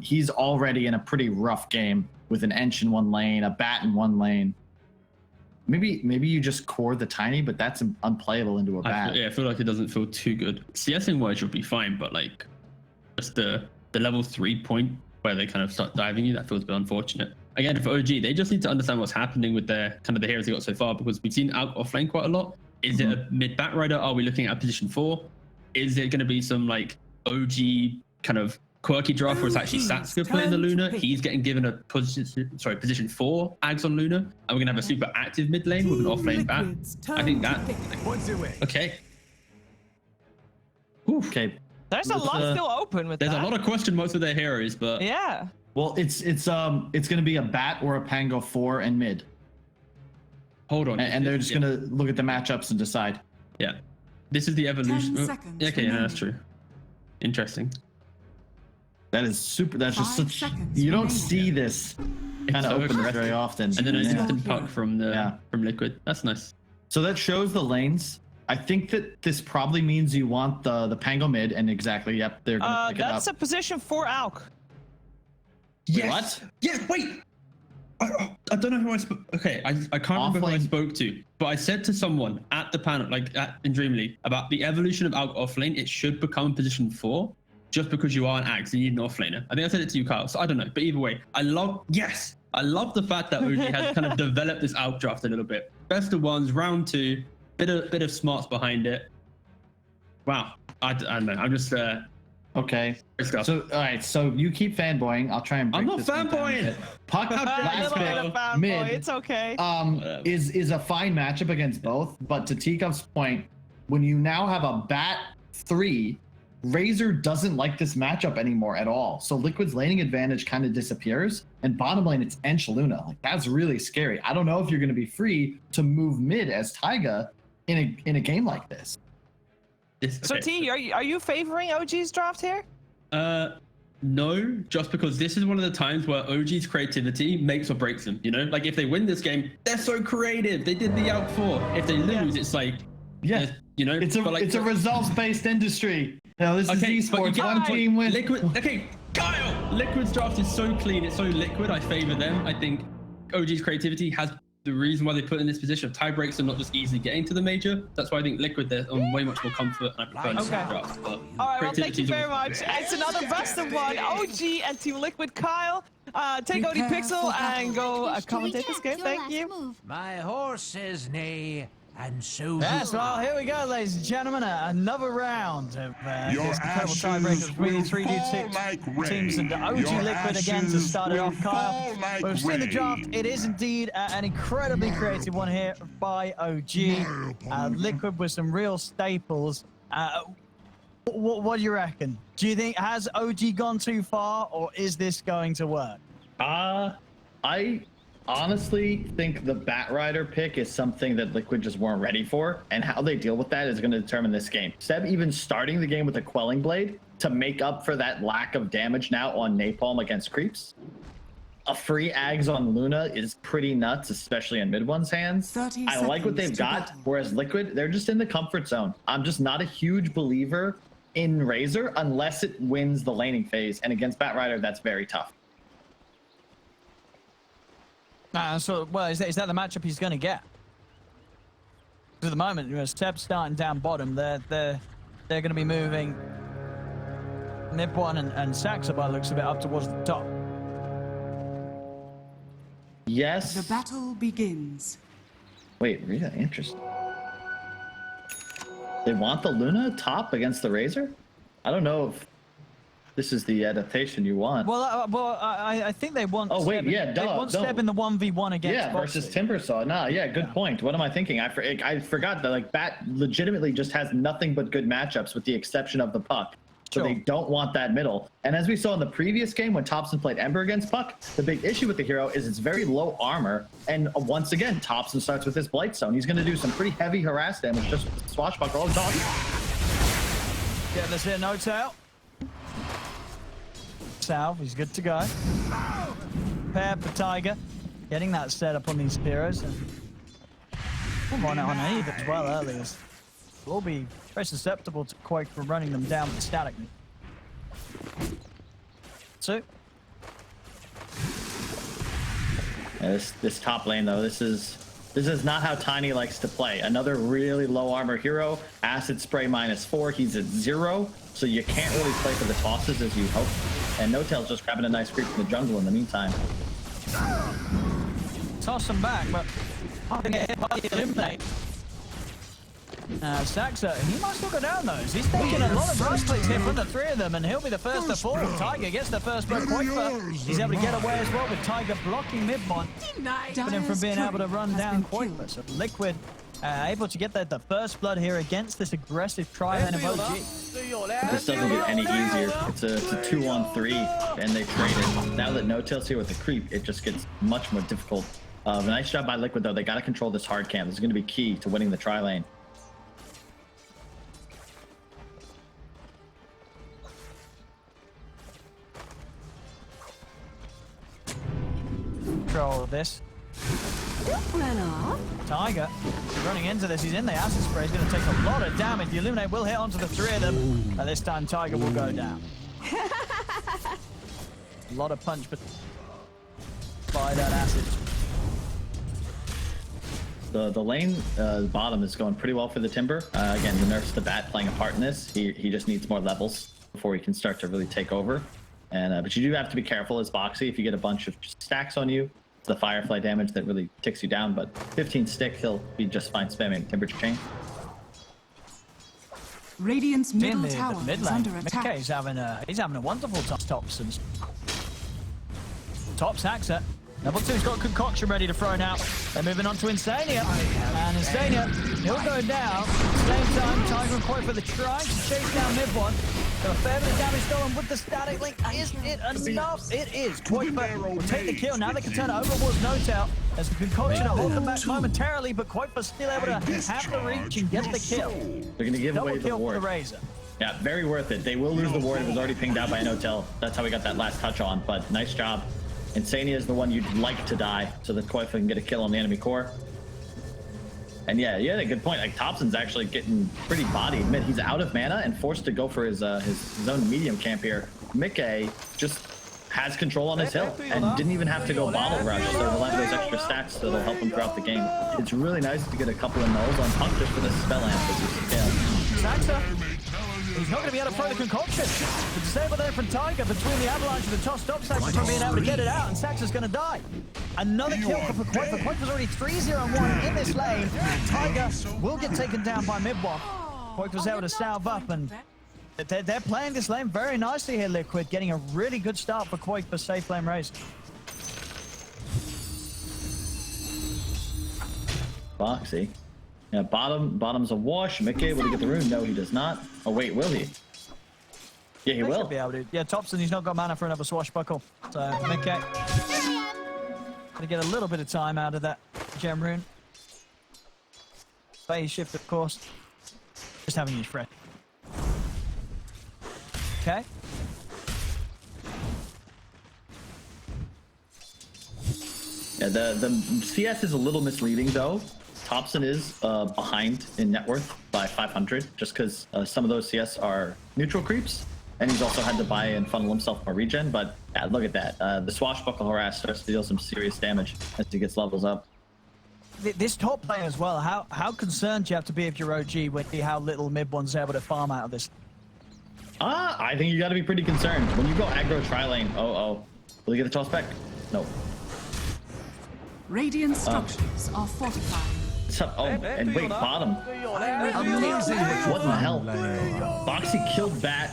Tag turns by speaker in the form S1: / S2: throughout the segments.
S1: he's already in a pretty rough game with an Ench in one lane, a Bat in one lane. Maybe you just core the Tiny, but that's unplayable into a Bat.
S2: I feel like it doesn't feel too good. CSing wise should be fine, but like just the level 3 point where they kind of start diving you, that feels a bit unfortunate. Again, for OG, they just need to understand what's happening with their kind of the heroes they got so far, because we've seen out offlane quite a lot. Is it a mid Bat Rider? Are we looking at position 4? Is it going to be some like OG kind of quirky draft where it's actually Satsuka playing the Luna? He's getting given a position 4 Ags on Luna, and we're gonna have a super active mid lane with an off lane Bat. I think that. Okay.
S1: Oof. Okay.
S3: There's a lot still open with
S2: There's a lot of question marks with their heroes, but
S3: yeah.
S1: Well, it's gonna be a Bat or a Pango 4 and mid.
S2: Hold on.
S1: And they're just gonna look at the matchups and decide.
S2: Yeah. This is the evolution.
S4: 10 seconds
S2: Okay, yeah, that's true. Interesting.
S1: That is super. That's just such. You don't see this kind of open very often.
S2: And then an instant puck from Liquid. That's nice.
S1: So that shows the lanes. I think that this probably means you want the Pango mid, and exactly, yep, they're gonna pick it up.
S3: That's a position 4 Alk.
S2: Yes.
S1: What?
S2: Yeah, wait. I don't know who I spoke. Okay, I can't remember who I spoke to, but I said to someone at the panel, like in Dream League, about the evolution of Alk offlane. It should become position 4, just because you are an Ags and you need an offlaner. I think I said it to you, Kyle. So I don't know, but either way, I love the fact that OG has kind of developed this Alk draft a little bit. Best of ones, round 2, bit of smarts behind it. Wow, I don't know. I'm just
S1: okay. So all right, so you keep fanboying. I'll try and break
S2: I'm not
S1: this
S2: fanboying.
S1: Puck last pick mid
S3: it's okay.
S1: Is a fine matchup against both, but to Teakup's point, when you now have a Bat 3, Razor doesn't like this matchup anymore at all. So Liquid's laning advantage kind of disappears, and bottom lane it's Ench Luna. Like, that's really scary. I don't know if you're going to be free to move mid as Taiga in a game like this.
S3: So T, are you favoring OG's draft here?
S2: No, just because this is one of the times where OG's creativity makes or breaks them. You know, like if they win this game, they're so creative. They did the Alk 4. If they lose, it's like,
S1: yeah,
S2: you know,
S1: it's a results-based industry. Now this is esports. One
S2: Kyle,
S1: team wins.
S2: Liquid. Okay, Kyle. Liquid's draft is so clean. It's so liquid. I favor them. I think OG's creativity has the reason why they put in this position of tie breaks and not just easily getting to the major. That's why I think Liquid, they're on way much more comfort, and I prefer this draft. But
S3: all right, well, thank you very much. It's another best of one. OG and Team Liquid. Kyle, take OD Pixel and go commentate this game. Thank you.
S5: My horse says nay. And so
S6: yes, well, here we go, ladies and gentlemen. Another round of this incredible tiebreaker between 3D6 teams and OG Liquid again to start it off, Kyle. We've seen the draft. It is indeed an incredibly creative one here by OG. Liquid with some real staples. What do you reckon? Do you think, has OG gone too far, or is this going to work?
S1: I honestly think the Bat Rider pick is something that Liquid just weren't ready for, and how they deal with that is going to determine this game. Seb even starting the game with a Quelling Blade to make up for that lack of damage now on Napalm against creeps. A free Ags on Luna is pretty nuts, especially in mid one's hands. I like what they've got, whereas Liquid, they're just in the comfort zone. I'm just not a huge believer in Razor unless it wins the laning phase, and against Bat Rider, that's very tough.
S6: Well, is that the matchup he's going to get? Because at the moment, you know, Seb's starting down bottom. They're going to be moving Nip1 and Saxa by the looks of it up towards the top.
S1: Yes.
S4: The battle begins.
S1: Wait, really interesting. They want the Luna top against the Razor? I don't know if this is the adaptation you want.
S6: Well, I think they want.
S1: Oh wait,
S6: Seb, they want Seb in the 1v1 against.
S1: Yeah, versus Timbersaw. Nah, yeah, good point. What am I thinking? I forgot that like Bat legitimately just has nothing but good matchups with the exception of the Puck. So they don't want that middle. And as we saw in the previous game when Thompson played Ember against Puck, the big issue with the hero is it's very low armor. And once again, Thompson starts with his Blight Zone. He's going to do some pretty heavy harass damage just with the Swashbuckler. Oh, dog.
S6: Yeah, let's hit no tail. Salve, he's good to go. Pair for Tiger, getting that set up on these heroes. And on Eve as well earlier. Will be very susceptible to Quake for running them down statically. So,
S1: Yeah, this top lane though, this is not how Tiny likes to play. Another really low armor hero, acid spray -4. He's at 0, so you can't really play for the tosses as you hope. And No-Tail's just grabbing a nice creep from the jungle in the meantime.
S6: Toss him back, but I think it hit by the eliminate. Saxa, he might still go down those. He's taking a lot of rush clicks here from the 3 of them, and he'll be the first to fall. Tiger gets the first blood Quaker. He's able to get away as well with Tiger blocking mid one, keeping him from being able to run down Quaker. So Liquid able to get the first blood here against this aggressive tri-lane of OG.
S1: This doesn't get any easier. It's a 2-on-3, and they traded. Now that No-Tail's here with the creep, it just gets much more difficult. Nice job by Liquid though. They got to control this hard camp. This is going to be key to winning the tri-lane.
S6: Control of this. Tiger running into this. He's in the acid spray. He's going to take a lot of damage. The Illuminate will hit onto the 3 of them. And this time Tiger will go down. A lot of punch by that acid.
S1: The lane bottom is going pretty well for the Timber. Again, the nerfs to Bat playing a part in this. He just needs more levels before he can start to really take over. And but you do have to be careful as Boxy. If you get a bunch of stacks on you, the Firefly damage that really ticks you down. But 15 stick, he'll be just fine spamming Timber Chain.
S4: Radiant's middle tower
S6: mid
S4: is
S6: lane.
S4: under attack.
S6: He's having a wonderful tops and top Saxa. Level 2's got Concoction ready to throw now. They're moving on to Insania. And Insania, he'll go down. Same time, Tiger and Quaker trying to chase down mid one. So a fair bit of damage stolen with the static link. Isn't it enough? It is. Quaker will take the kill. Now they can turn it over towards No-Tail. There's a Concoction to hold them back momentarily, but Quaker's still able to have the reach and get the kill.
S1: They're going to give away the
S6: Double kill
S1: ward.
S6: for the Razor.
S1: Yeah, very worth it. They will lose the ward. It was already pinged out by No-Tail. That's how we got that last touch on, but nice job. Insania is the one you'd like to die so that Quaker can get a kill on the enemy core. And yeah, a good point. Like Thompson's actually getting pretty bodied. Mid, he's out of mana and forced to go for his own medium camp here. Mickey just has control on his hill and didn't even have to go bottle rush, so he'll have those extra stats that'll help him throughout the game. It's really nice to get a couple of nulls on Punk just for the spell amp as you scale.
S6: Saxa, he's not going to be able to throw the Concoction. The disable there from Tiger between the avalanche and the toss stops Saxa from being able to get it out, and Saxa's going to die. Another kill for Quaker. Quaker's already 3-0-1 in this lane. Tiger will get taken down by mid one. Quaker's able to salve up, and they're playing this lane very nicely here, Liquid, getting a really good start for Quaker safe lane race.
S1: Boxy. Yeah, bottom's a wash. Mickey able to get the rune? No, he does not. Oh wait, will he? Yeah, he will.
S6: Should be able to. Yeah, Thompson, he's not got mana for another swashbuckle. So Mickey gonna get a little bit of time out of that gem rune. Phase shift, of course. Just having used fresh. Okay.
S1: Yeah, the CS is a little misleading though. Thompson is behind in net worth by 500 just because some of those CS are neutral creeps, and he's also had to buy and funnel himself more regen. But yeah, look at that. The swashbuckle harass starts to deal some serious damage as he gets levels up.
S6: This top player as well, how concerned do you have to be if you're OG with how little mid one's able to farm out of this?
S1: I think you got to be pretty concerned. When you go aggro tri-lane, will he get the toss back? No.
S4: Radiant structures are fortified.
S1: And wait, bottom. What in the hell? Boxy killed Bat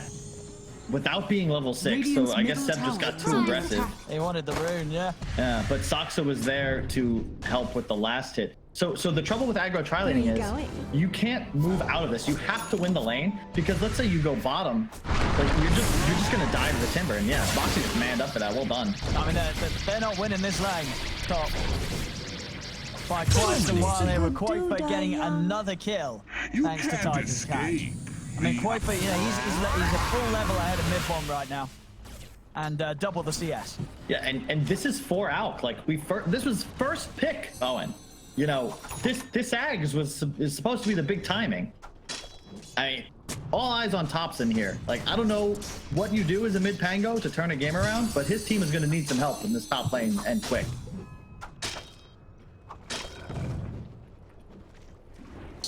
S1: without being level 6, so I guess Seb just got too aggressive.
S6: He wanted the rune, yeah.
S1: Yeah, but Saxa was there to help with the last hit. So the trouble with aggro tri-laning is you can't move out of this. You have to win the lane, because let's say you go bottom, like you're just gonna die to the Timber, and yeah, Boxy just manned up for that. Well done.
S6: I mean, they're not winning this lane. Top. By quite a while, they were Quaker getting another kill thanks to Tiger's catch. I mean, Quaker, you know, he's a full level ahead of mid one right now, and double the CS.
S1: Yeah, and this is 4 Alk. Like this was first pick, Owen. You know, this Ags is supposed to be the big timing. I mean, all eyes on Thompson here. Like, I don't know what you do as a mid Pango to turn a game around, but his team is going to need some help in this top lane and quick.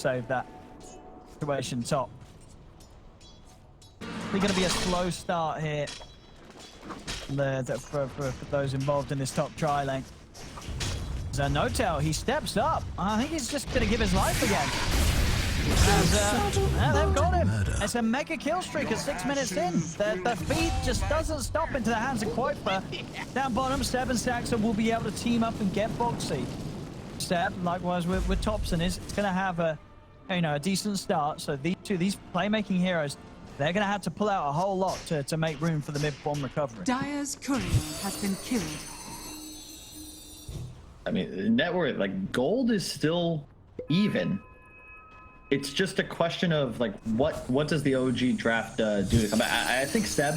S6: save that situation top. It's going to be a slow start here for those involved in this top tri lane. So Notel, he steps up. I think he's just going to give his life again. They've got him. It's a mega kill streak at 6 minutes in. The feed just doesn't stop into the hands of Quoifer. Down bottom, Seb and Saxon will be able to team up and get Boxy. Seb, likewise with Thompson, is going to have a decent start. So these playmaking heroes, they're going to have to pull out a whole lot to make room for the mid-bomb recovery.
S4: Dire's courier has been killed. I
S1: mean, net worth, like, gold is still even. It's just a question of, like, what does the OG draft do to come back? I think Seb,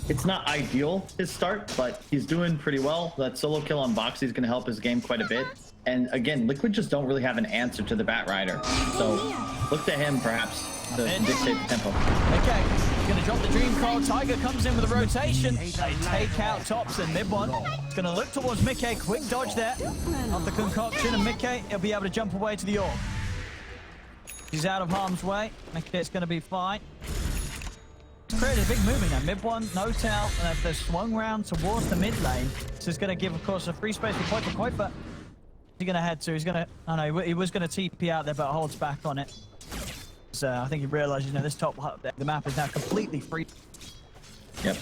S1: it's not ideal, his start, but he's doing pretty well. That solo kill on Boxy is going to help his game quite a bit. And again, Liquid just don't really have an answer to the Bat Rider. So look to him, perhaps, to dictate the tempo.
S6: Okay, he's going to drop the Dream Coil. Tiger comes in with a rotation. They take out Thompson. Mid-one. It's going to look towards Mickey. Quick dodge there of the concoction. And Mickey, he'll be able to jump away to the orb. He's out of harm's way. Mickey's going to be fine. It's created a big movement now. Mid-one, Notel. And they've swung round towards the mid lane. So it's going to give, of course, a free space for Quoifer. He's going to head to. He's going to. I know he was going to TP out there, but holds back on it. So I think he realizes, this top the map is now completely free.
S1: Yep.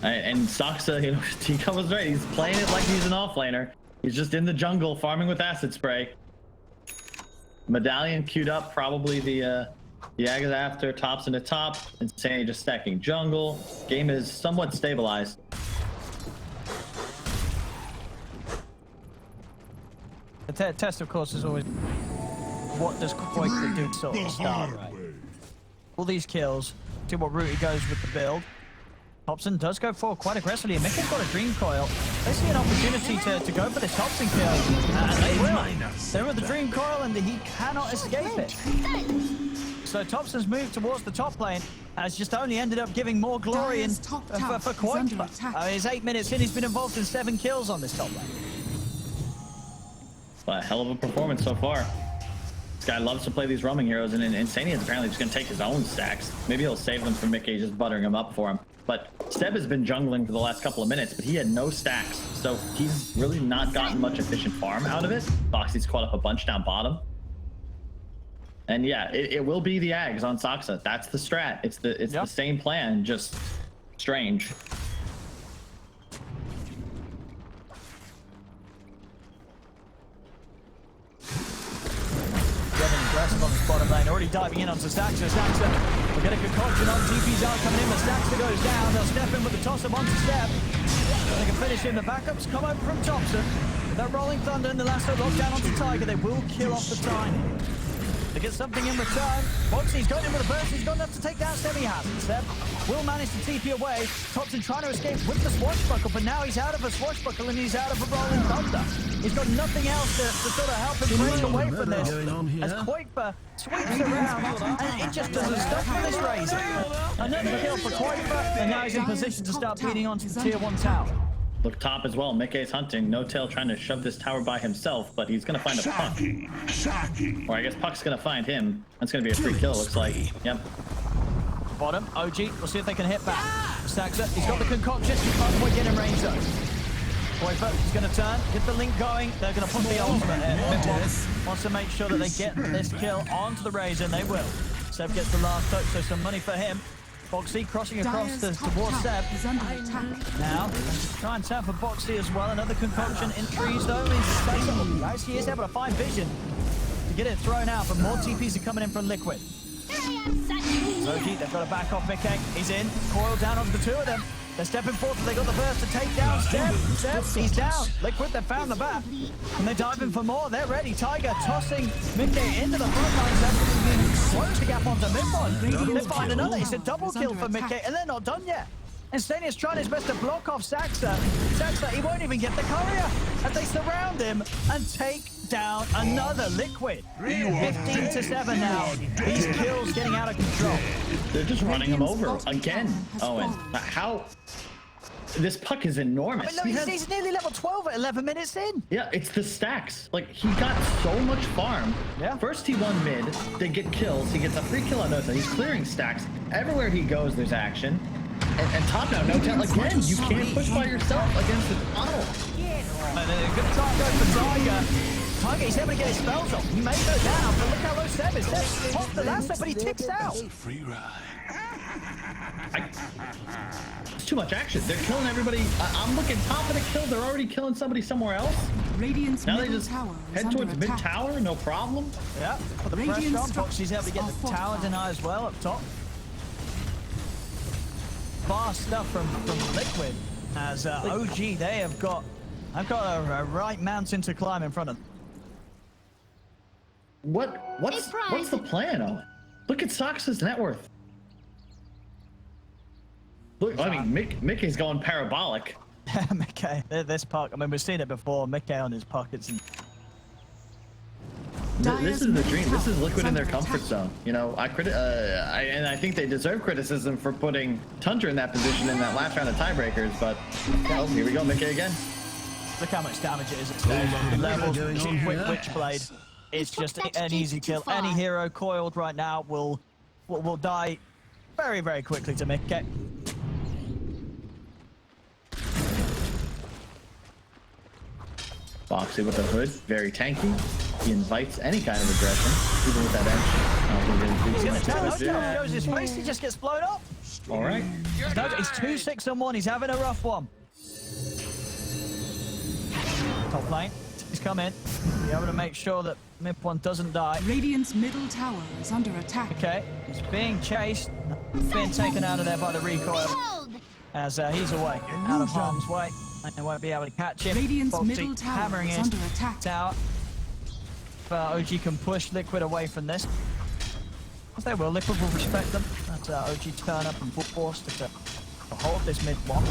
S1: And Soxa, Tico was right. He's playing it like he's an offlaner. He's just in the jungle farming with acid spray. Medallion queued up, probably the Yag is after, Tops in the top. Insanity just stacking jungle. Game is somewhat stabilized.
S6: The test, of course, is always what does Quoifer do to sort of start, right? All these kills, see what route he goes with the build. Thompson does go forward quite aggressively, and Mickey's got a Dream Coil. They see an opportunity to go for this Thompson kill, and they will. They're with the Dream Coil, and he cannot escape it. So Thompson's move towards the top lane has just only ended up giving more glory for Quoifer. He's 8 minutes in, he's been involved in 7 kills on this top lane.
S1: But a hell of a performance so far. This guy loves to play these roaming heroes, and Insania is apparently just going to take his own stacks. Maybe he'll save them for Mickey, just buttering them up for him. But Seb has been jungling for the last couple of minutes, but he had no stacks. So he's really not gotten much efficient farm out of it. Boxy's caught up a bunch down bottom. And yeah, it will be the Ags on Soxa. That's the strat. It's the same plan, just strange.
S6: Aggressive on this bottom lane, already diving in onto Saxa. We'll get a concoction on. TP's out coming in, but Saxa goes down. They'll step in with the toss-up onto Seb. They can finish him. The backups come over from Thompson. With that Rolling Thunder and the lasso locked down onto Tiger, they will kill off the time. They get something in return. Boxy's got him with a burst. He's got enough to take down Seb. He hasn't. Seb will manage to TP away. Thompson trying to escape with the swashbuckle, but now he's out of a swashbuckle and he's out of a Rolling Thunder. He's got nothing else to sort of help him break away from this. As Quoifer sweeps around, and it just doesn't stop for this Razor. Another kill for Quoifer, and now he's in position to start beating onto the tier 1 tower.
S1: Look top as well. Mickey's hunting. No Tail trying to shove this tower by himself, but he's going to find a Puck. Or I guess Puck's going to find him. That's going to be a free kill, it looks like. Yep.
S6: Bottom, OG. We'll see if they can hit back. Saxa, he's got the concoction. He can't quite get in range though. Quoifer is going to turn, get the link going. They're going to put the ultimate in. Mid-one wants to make sure that they get this kill onto the Razor, and they will. Seb gets the last touch, so some money for him. Boxy crossing across towards Seb. Now, try and turn for Boxy as well. Another concoction in trees though. Guys, he is able to find vision to get it thrown out, but more TPs are coming in from Liquid. Zoki, they've got to back off Mickey. He's in. Coil down onto the two of them. They're stepping forward. They got the burst to take down Seb. He's down. Liquid, they found the bat. And they're diving for more. They're ready. Tiger tossing Mickey into the front line. Close the gap onto mid-one. They find another. It's a double kill for Mickey, and they're not done yet. And Stania's trying his best to block off Saxa. Saxa, he won't even get the courier as they surround him and take down another Liquid. 15-7 now. These kills getting out of control.
S1: They're just running him over again. Owen, this puck is enormous.
S6: I mean, look, he's nearly level 12 at 11 minutes in.
S1: Yeah, it's the stacks. Like, he got so much farm.
S6: Yeah.
S1: First, he won mid. They get kills. He gets a free kill on Dota. He's clearing stacks. Everywhere he goes, there's action. And top now, no tell again. You can't push by yourself against the tunnel.
S6: And then a good time going for Tiger. Tiger, he's able to get his spells off. He may go down, but look how low Seb is. Seb's off the last step, but he ticks out.
S1: It's too much action. They're killing everybody. I'm looking top of the kill. They're already killing somebody somewhere else.
S4: Radiant's
S1: Now they
S4: middle
S1: just
S4: tower is
S1: head
S4: under
S1: towards mid
S4: attack.
S1: tower, no problem.
S6: Yeah, put the
S4: Radiant
S6: pressure on.
S4: structures
S6: Foxy's able to get
S4: are
S6: the tower
S4: fortified.
S6: deny as well up top. Fast stuff from Liquid. As OG, they have got, I've got a right mountain to climb in front of them.
S1: What's the plan, Owen? Look at Sox's net worth. Look, I mean, Mickey's going parabolic.
S6: Mickey, this puck, I mean, we've seen it before. Mickey on his pockets. And
S1: This is the dream. This is Liquid in their comfort zone. You know, and I think they deserve criticism for putting Tundra in that position in that last round of tiebreakers. But oh, here we go, Mickey again.
S6: look how much damage it is at stage. Levels, quick Witchblade. It's just an easy kill. Any hero coiled right now will die very, very quickly to Mickey.
S1: Foxy with the hood, very tanky. He invites any kind of aggression, even with that edge.
S6: He's gonna tell us, shows his face, he just gets blown up.
S1: All right.
S6: He's 2-6-1, he's having a rough one. Top lane, he's come in. Be able to make sure that Mid-1 doesn't die.
S4: Radiant's middle tower is under attack.
S6: Okay, he's being chased, being taken out of there by the recoil. As he's away, out of harm's way. They won't be able to catch him.
S4: Radiant's
S6: Foxy
S4: middle tower
S6: hammering
S4: is
S6: in.
S4: under attack.
S6: Tower. OG can push Liquid away from this. As they will, Liquid will respect them. That's OG turn up and full force to hold this mid-1.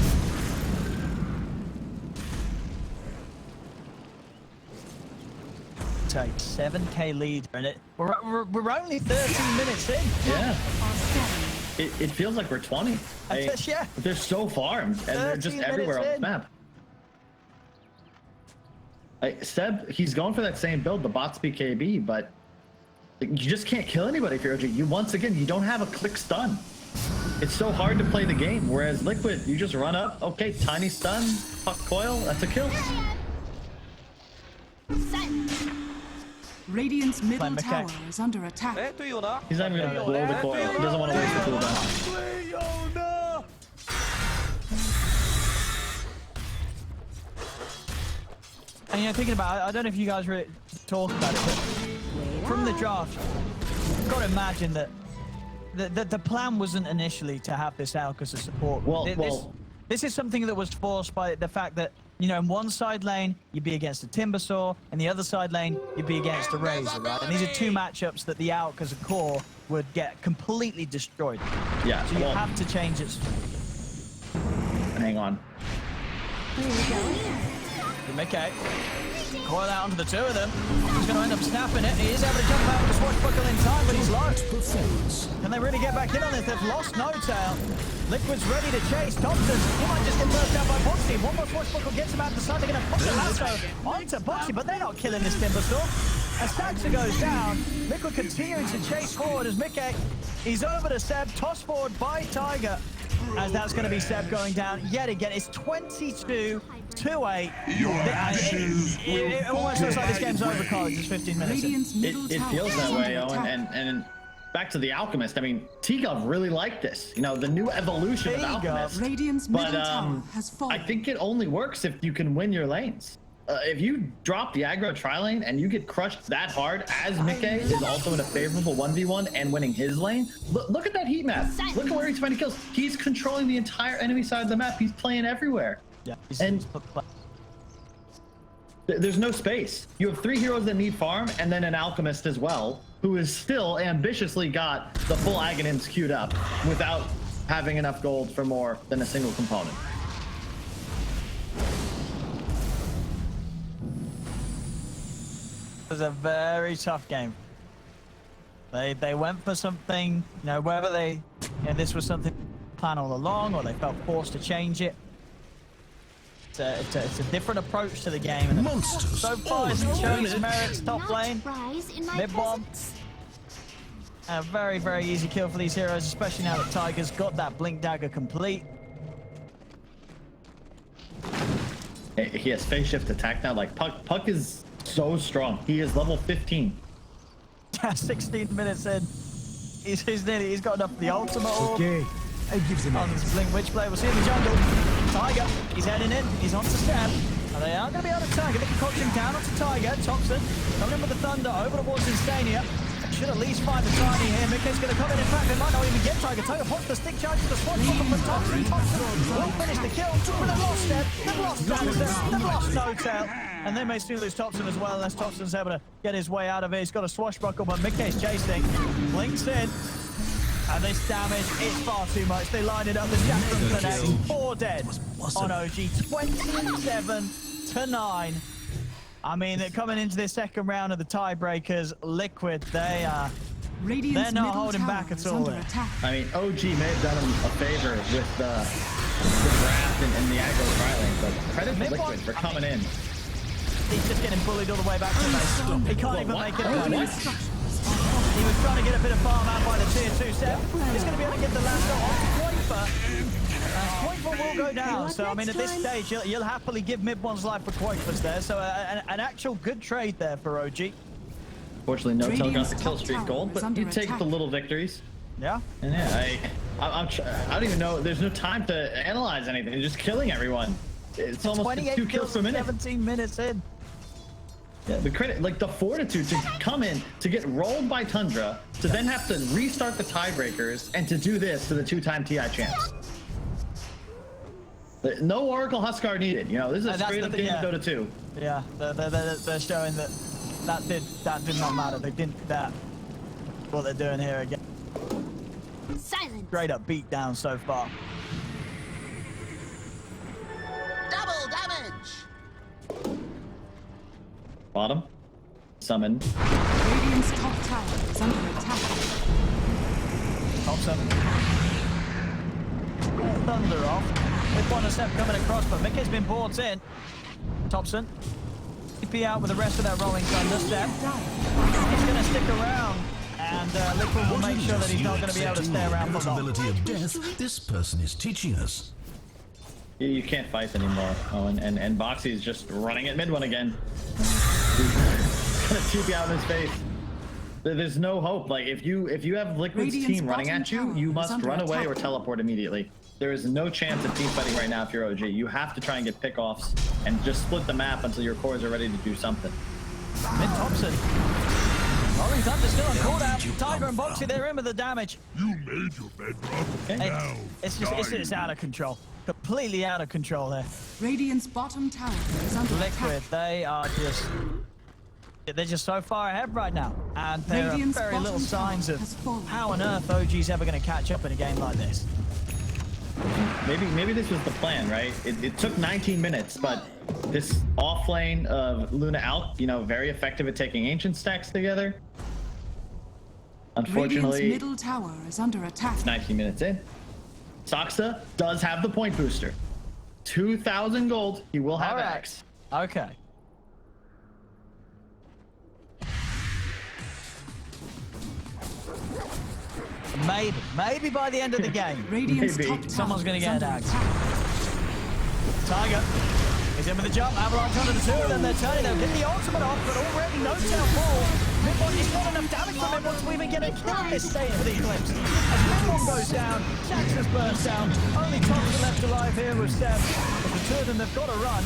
S6: Take 7k lead in it. We're only 13 minutes in.
S1: Yeah. It feels like we're 20.
S6: Yeah.
S1: They're so farmed, and they're just
S6: 13
S1: everywhere on
S6: minutes
S1: the map. Seb, he's going for that same build, the bots BKB, but you just can't kill anybody if you're OG. Once again, you don't have a click stun. It's so hard to play the game, whereas Liquid, you just run up, okay, tiny stun, puck coil, that's a kill.
S4: Radiant's middle
S6: Fine,
S4: tower is under attack.
S1: He's not even going to blow the coil. He doesn't want to waste the cooldown.
S6: And you know, thinking about it, I don't know if you guys really talk about it, but from the draft, you've got to imagine that the plan wasn't initially to have this Alk as a support. This is something that was forced by the fact that, you know, in one side lane, you'd be against the Timbersaw, and the other side lane, you'd be against the Razor, right? And these are two matchups that the Alk as a core would get completely destroyed.
S1: Yeah.
S6: So you have to change it.
S1: Hang on.
S6: Mickey. Coil out onto the two of them. He's going to end up snapping it. He is able to jump out with the swashbuckle in time, but he's low. Can they really get back in on this? They've lost no tail. Liquid's ready to chase. Thompson, he might just get burst out by Boxy. One more swashbuckle gets him out the side. They're going to put the lasso onto Boxy, but they're not killing this Timbersaw. As Saxa goes down, Liquid continuing to chase forward as Mickey, he's over to Seb, tossed forward by Tiger. As that's going to be Seb going down yet again. It's 22-8. It almost looks like this game's over, College. It's 15 minutes in.
S1: It feels that way, Owen. And back to the Alchemist. I mean, T-Gov really liked this. You know, the new evolution of Alchemist.
S4: Radiant's middle tower has
S1: I
S4: fallen.
S1: think it only works if you can win your lanes. If you drop the aggro tri-lane and you get crushed that hard, as Mickey is also in a favorable 1v1 and winning his lane, look at that heat map. Look at where he's finding kills. He's controlling the entire enemy side of the map. He's playing everywhere.
S6: Yeah.
S1: And there's no space. You have 3 heroes that need farm and then an Alchemist as well, who is still ambitiously got the full Aghanims queued up without having enough gold for more than a single component.
S6: It was a very tough game. They went for something, you know, whether this was something planned all along or they felt forced to change it. It's a different approach to the game, and
S5: Monsters.
S6: so far it's showing its merits. Top
S7: Not
S6: lane,
S7: rise in my
S6: mid-bomb.
S7: presence.
S6: A very, very easy kill for these heroes, especially now that Tiger's got that Blink Dagger complete.
S1: He has phase shift attack now. Like Puck is so strong. He is level 15.
S6: 16 minutes in. He's got enough for the ultimate orb.
S5: Okay, I gives him
S6: On this Blink Witchblade, we'll see in the jungle. Tiger, he's heading in. He's on to Stab. And they are going to be able to target. They're concoction down onto Tiger. Thompson coming in with the Thunder over towards Instania. Should at least find the Tiny here. Mickey's going to come in. In fact, they might not even get Tiger. Tiger pops the stick charge to the sword from Thompson. Thompson will finish the kill, but they've lost Stab. They've lost Thompson. They've lost No Tail. And they may still lose Thompson as well, unless Thompson's able to get his way out of it. He's got a swashbuckle, but Mickey's chasing. Blinks in. And this damage is far too much. They line it up. The Jackson connect. 4 dead on OG. 27 to 9. I mean, they're coming into this second round of the tiebreakers. Liquid, they're not holding back at all.
S1: I mean, OG may have done him a favor with the draft and the aggro trialing, but credit to Liquid for coming in.
S6: He's just getting bullied all the way back to base. He can't even make it out. He was trying to get a bit of farm out by the tier 2 set. He's going to be able to get the last shot on Quaper. Quaper will go down. So, I mean, at this stage, you'll happily give mid-one's life for Quaper's there. So, an actual good trade there for OG.
S1: Fortunately, No Tail got the kill streak gold, but you take the little victories.
S6: Yeah.
S1: And yeah, I don't even know. There's no time to analyze anything. They're just killing everyone. It's almost 2 kills per minute.
S6: 17 minutes in.
S1: Yeah, the credit, like the fortitude to come in, to get rolled by Tundra, to then have to restart the tiebreakers, and to do this to the 2-time TI champs. No Oracle Huskar needed. You know, this is a straight up game of Dota 2.
S6: Yeah, they're showing that did not matter. They didn't that. What they're doing here again.
S7: Silence.
S6: Straight up beat down so far.
S8: Double damage.
S1: Bottom. Summon.
S4: Radiant's top tower is under attack.
S6: Thompson. Thunder off. With one step coming across, but Mickey's been brought in. Thompson. TP out with the rest of that rolling Thunder step. He's going to stick around. And Liquid will make sure that he's not going to be able to stay around for long.
S5: Possibility of death. This person is teaching us.
S1: You can't fight anymore. Oh, and Boxy's just running at mid one again. Gonna TP out in his face. There's no hope. Like if you have Liquid's team running at you, you must run away or teleport immediately. There is no chance of team fighting right now if you're OG. You have to try and get pickoffs and just split the map until your cores are ready to do something.
S6: Mid Thompson. Rolling Thunder still on cooldown. Tiger and Boxy, they're in with the damage.
S9: You made your bed, brother.
S1: Okay.
S6: It's out of control. Completely out of control there.
S4: Radiant's bottom tower is under
S6: Liquid,
S4: attack.
S6: they're just so far ahead right now. And there are
S4: Radiant's
S6: very little
S4: bottom
S6: signs
S4: tower
S6: of
S4: has fallen.
S6: how on earth OG's ever going to catch up in a game like this.
S1: Maybe this was the plan, right? It took 19 minutes, but this off lane of Luna Alp, you know, very effective at taking ancient stacks together. Unfortunately,
S4: Radiant's middle tower is under attack.
S1: 19 minutes in. Saksa does have the point booster. 2,000 gold. He will have
S6: All right.
S1: Axe.
S6: Okay. Maybe by the end of the game,
S4: Radiant's
S1: Maybe.
S4: top tower
S6: someone's going to
S4: is
S6: get an
S4: under
S6: axe.
S4: attack.
S6: Tiger is in with the jump. Avalanche under the 2 of them. They're turning. They'll get the ultimate off, but already No Tail falls. Midbot is not enough damage from Midbot to even get a kill in this state for the Eclipse. As Midbot goes down, Jackson's burst down. Only Thompson left alive here with Seb. But the 2 of them, they've got to run.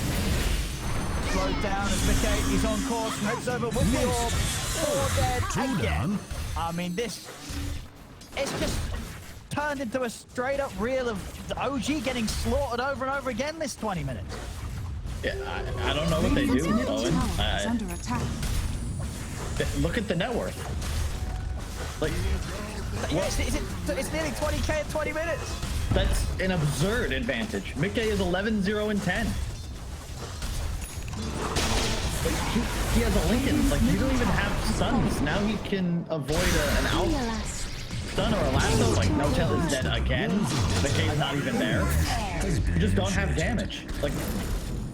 S6: Slowed down as Mickey, he's on course, heads over with the orb. 4 dead again. I mean, it's just turned into a straight up reel of the OG getting slaughtered over and over again this 20 minutes.
S1: Yeah, I don't know what they
S4: Radiant's
S1: do,
S4: middle
S1: Owen.
S4: tower is under attack.
S1: Look at the net worth. Like,
S6: Yeah, it's nearly 20k in 20 minutes.
S1: that's an absurd advantage. Mickey is 11-0 and 10. Like, he has a Lincoln. Like, you don't even have stuns. Now he can avoid an out stun or a lasso. Like, No Tail is dead again. Mickey's not even there. You just don't have damage. Like,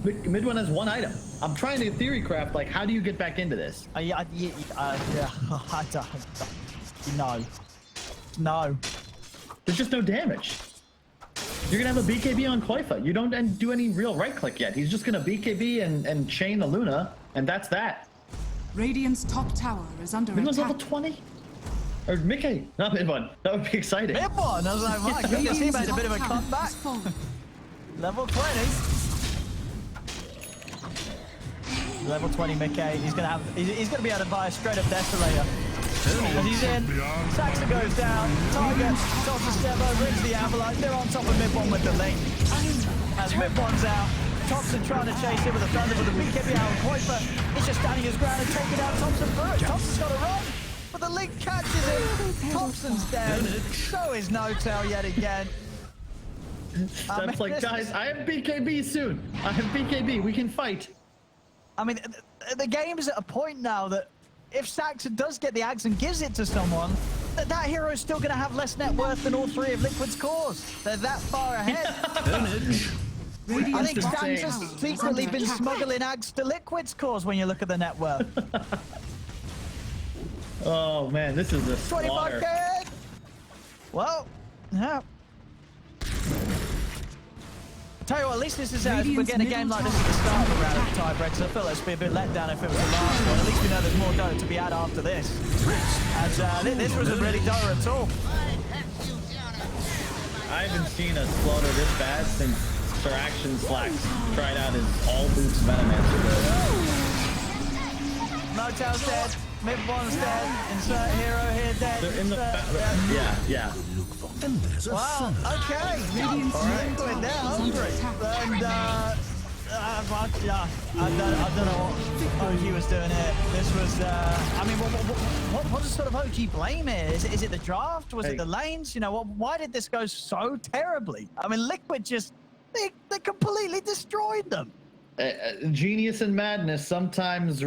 S1: Mid one has one item. I'm trying to theory craft, like, how do you get back into this?
S6: Yeah, I don't. No. No.
S1: There's just no damage. You're gonna have a BKB on Koifa. You don't do any real right click yet. He's just gonna BKB and chain the Luna, and that's that.
S4: Radiant's top tower is under
S1: Mid one's
S4: attack.
S1: level 20? Or Mickey, not mid one. That would be exciting.
S6: Mid one. I was like, my goodness, he made a bit of a
S4: top tower
S6: comeback.
S4: has fallen.
S6: Level 20. Level 20 Mickey. He's gonna be able to buy a straight up Desolator. As he's in, Saxon goes down, Tiger tosses a step over into the Avalanche. They're on top of mid one with the link. As mid one's out, Thompson trying to chase him with the Thunder, but the BKB out. Koifa is just standing his ground and taking out Thompson first. Thompson's got to run, but the link catches him. Thompson's dead. So is No Tail yet again.
S1: Steph's like, guys, I have BKB soon. I have BKB. We can fight.
S6: I mean, the game is at a point now that if Saxon does get the axe and gives it to someone, that hero is still going to have less net worth than all three of Liquid's cores. They're that far ahead. I think Stan's just secretly been smuggling axe to Liquid's cores when you look at the net worth.
S1: Oh man, this is a slaughter.
S6: 25k! Well, yeah. Tell you what, at least this is we're getting a game like this at the start of the round of the tiebreakers. I feel like it'd be a bit let down if it was the last one. At least we know there's more Dota to be had after this. As this wasn't really Dota at all.
S1: I haven't seen a slaughter this bad since Sir Action Slacks tried out his all boots Venomancer build.
S6: No Tail's dead. Mid one's dead. Insert hero here dead.
S1: They're in the yeah.
S5: And there's a
S6: Wow,
S5: thunder.
S6: okay. Liquid, they're hungry. And I don't know what OG was doing here. This was, I mean, what sort of OG blame here? Is it the draft? Was it the lanes? You know, why did this go so terribly? I mean, Liquid just, they completely destroyed them.
S1: Genius and madness sometimes